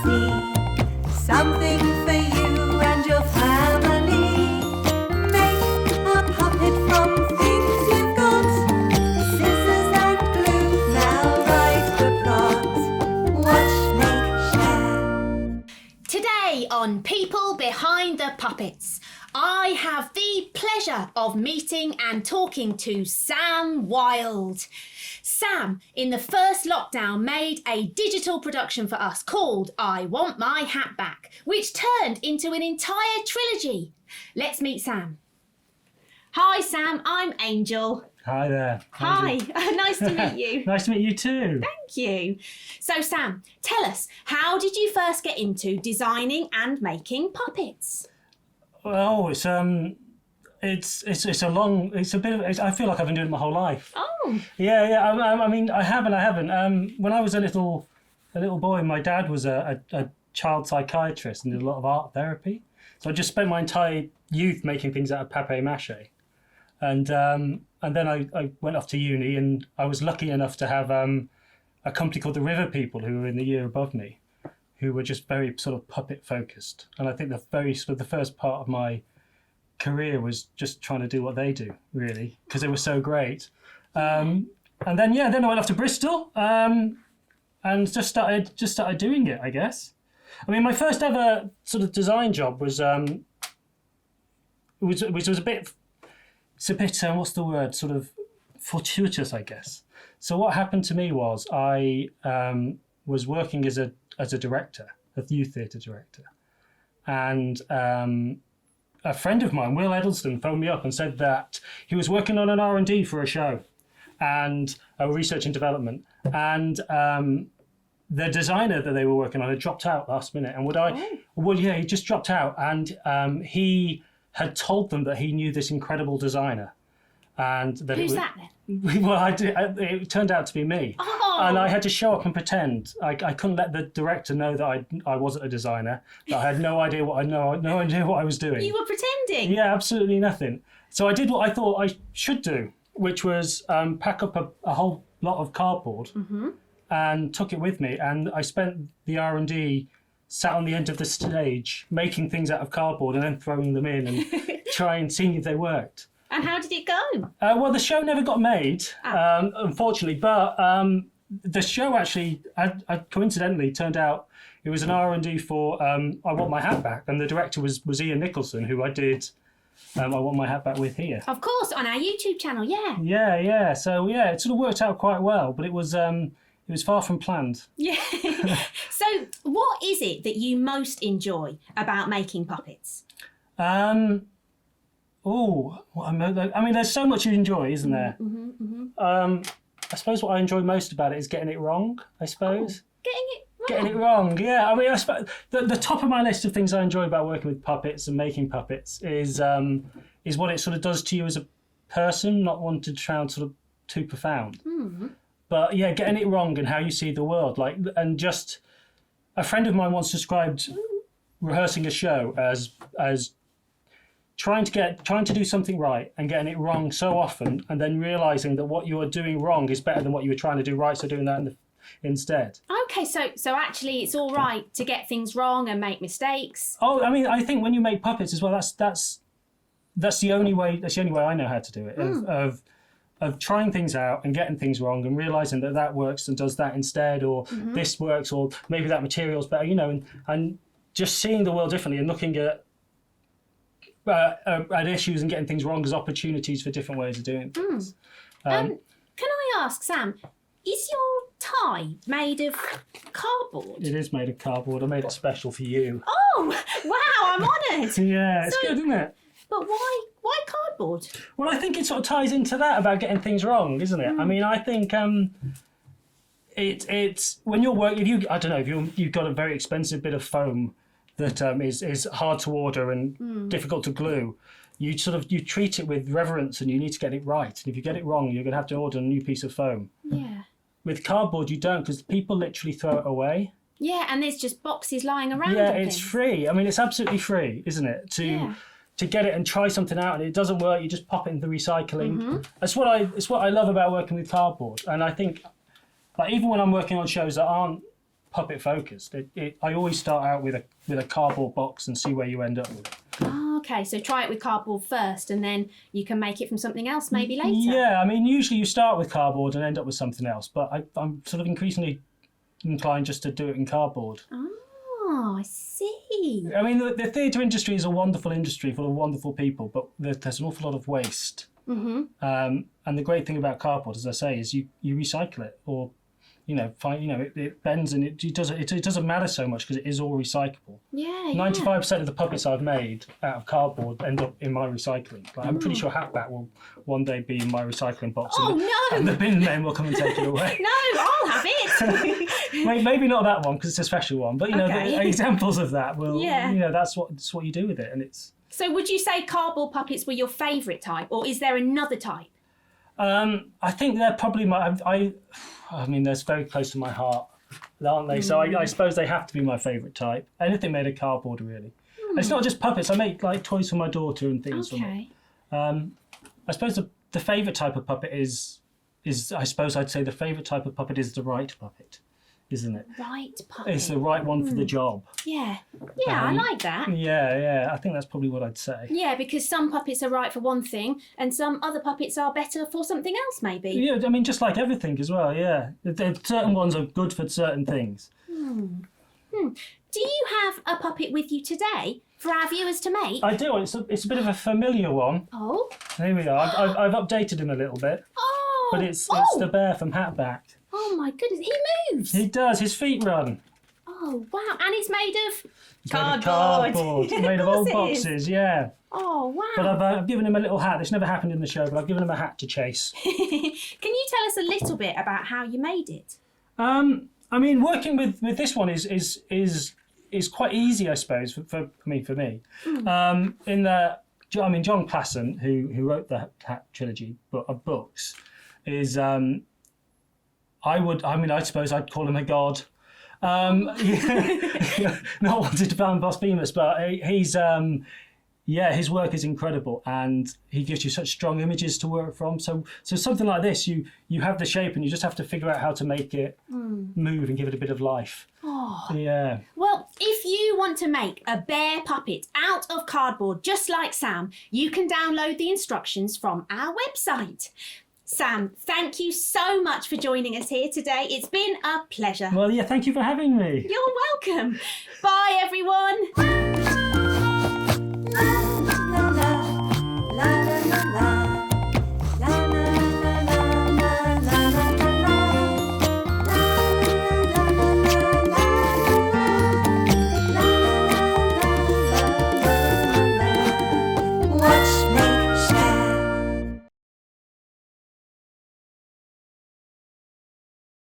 see something for you and your family. Make a puppet from things you've got. Scissors and glue, now write the plot. Watch, make, share. Today on People Behind the Puppets, I have the pleasure of meeting and talking to Sam Wilde. Sam, in the first lockdown, made a digital production for us called I Want My Hat Back, which turned into an entire trilogy. Let's meet Sam. Hi Sam, I'm Angel. Hi there. Hi, nice to meet you. Nice to meet you too. Thank you. So Sam, tell us, how did you first get into designing and making puppets? Well, it's a bit of, I feel like I've been doing it my whole life. Oh. Yeah. I mean, I haven't. When I was a little boy, my dad was a child psychiatrist and did a lot of art therapy. So I just spent my entire youth making things out of papier-mâché. And then I went off to uni, and I was lucky enough to have a company called the River People, who were in the year above me, who were just very sort of puppet focused. And I think the first part of my career was just trying to do what they do, really, because they were so great. And then I went off to Bristol and just started doing it, I guess. I mean, my first ever sort of design job was a bit what's the word, sort of fortuitous, I guess. So what happened to me was I was working as a director, a youth theatre director, and a friend of mine, Will Edelston, phoned me up and said that he was working on an R&D for a show and research and development, and the designer that they were working on had dropped out last minute, and he just dropped out, and he had told them that he knew this incredible designer, and that Who's that then? Well, it turned out to be me. Oh. And I had to show up and pretend. I couldn't let the director know that I wasn't a designer, that I had no idea what I was doing. You were pretending? Yeah, absolutely nothing. So I did what I thought I should do, which was pack up a whole lot of cardboard and took it with me. And I spent the R&D sat on the end of the stage making things out of cardboard and then throwing them in and trying and seeing if they worked. And how did it go? Well, the show never got made, unfortunately, but the show actually, coincidentally, turned out it was an R&D for I Want My Hat Back, and the director was Ian Nicholson, who I did I Want My Hat Back with here. Of course, on our YouTube channel, yeah. Yeah. So, yeah, it sort of worked out quite well, but it was far from planned. Yeah. So what is it that you most enjoy about making puppets? I mean, there's so much you enjoy, isn't there? I suppose what I enjoy most about it is getting it wrong, I suppose. Getting it wrong, yeah. I mean, I suppose the top of my list of things I enjoy about working with puppets and making puppets is what it sort of does to you as a person, not wanting to sound sort of too profound. But yeah, getting it wrong and how you see the world. And just a friend of mine once described rehearsing a show as trying to do something right and getting it wrong so often, and then realising that what you are doing wrong is better than what you were trying to do right, so doing that instead. Okay, so actually it's all right to get things wrong and make mistakes. Oh, I mean, I think when you make puppets as well, that's the only way I know how to do it, of trying things out and getting things wrong and realising that works and does that instead, or this works, or maybe that material's better, and just seeing the world differently and looking at issues and getting things wrong as opportunities for different ways of doing things. Can I ask, Sam, is your tie made of cardboard? It is made of cardboard. I made it special for you. Oh, wow, I'm honoured. Yeah, it's good, isn't it? But why cardboard? Well, I think it sort of ties into that about getting things wrong, isn't it? I mean, I think it's when you're working, if you've got a very expensive bit of foam that is hard to order and difficult to glue, you treat it with reverence and you need to get it right. And if you get it wrong, you're going to have to order a new piece of foam. Yeah. With cardboard, you don't, because people literally throw it away. Yeah, and there's just boxes lying around. Yeah, it's free. I mean, it's absolutely free, isn't it? To get it and try something out, and it doesn't work, you just pop it into the recycling. It's what I love about working with cardboard. And I think, even when I'm working on shows that aren't puppet focused. I always start out with a cardboard box and see where you end up with it. Oh, okay, so try it with cardboard first, and then you can make it from something else maybe later. Yeah, I mean, usually you start with cardboard and end up with something else, but I'm sort of increasingly inclined just to do it in cardboard. Oh, I see. I mean, the theatre industry is a wonderful industry full of wonderful people, but there's an awful lot of waste. Mm-hmm. And the great thing about cardboard, as I say, is you recycle it, or it bends and it doesn't matter so much because it is all recyclable. Yeah. 95% of the puppets I've made out of cardboard end up in my recycling. Like, I'm pretty sure Hatback will one day be in my recycling box. And the bin men will come and take it away. No, I'll have it. Maybe not that one because it's a special one, but the examples of that will. Yeah. That's what you do with it, and it's. So would you say cardboard puppets were your favourite type, or is there another type? I think they're probably I mean, they're very close to my heart, aren't they? So I suppose they have to be my favourite type. Anything made of cardboard, really. And it's not just puppets. I make like toys for my daughter and things. Okay. I suppose the favourite type of puppet is I suppose I'd say the favourite type of puppet is the right puppet, isn't it? Right puppet. It's the right one for the job. Yeah. Yeah, I like that. Yeah. I think that's probably what I'd say. Yeah, because some puppets are right for one thing and some other puppets are better for something else, maybe. Yeah, I mean, just like everything as well, yeah. Certain ones are good for certain things. Do you have a puppet with you today for our viewers to make? I do. It's a bit of a familiar one. Oh. Here we are. I've updated him a little bit. Oh. But it's the bear from Hatback. Oh, my goodness. He moves. He does. His feet run. Oh, wow. And it's made of cardboard. It's made of old boxes, yeah. Oh, wow. But I've given him a little hat. This never happened in the show, but I've given him a hat to chase. Can you tell us a little bit about how you made it? I mean, working with this one is quite easy, I suppose, for me. In that, I mean, Jon Klassen, who wrote the Hat trilogy of books, is I suppose I'd call him a god. Not wanted to ban blasphemous, but he's his work is incredible, and he gives you such strong images to work from. So something like this, you have the shape, and you just have to figure out how to make it move and give it a bit of life. Oh. Yeah. Well, if you want to make a bear puppet out of cardboard, just like Sam, you can download the instructions from our website. Sam, thank you so much for joining us here today. It's been a pleasure. Well, yeah, thank you for having me. You're welcome. Bye, everyone.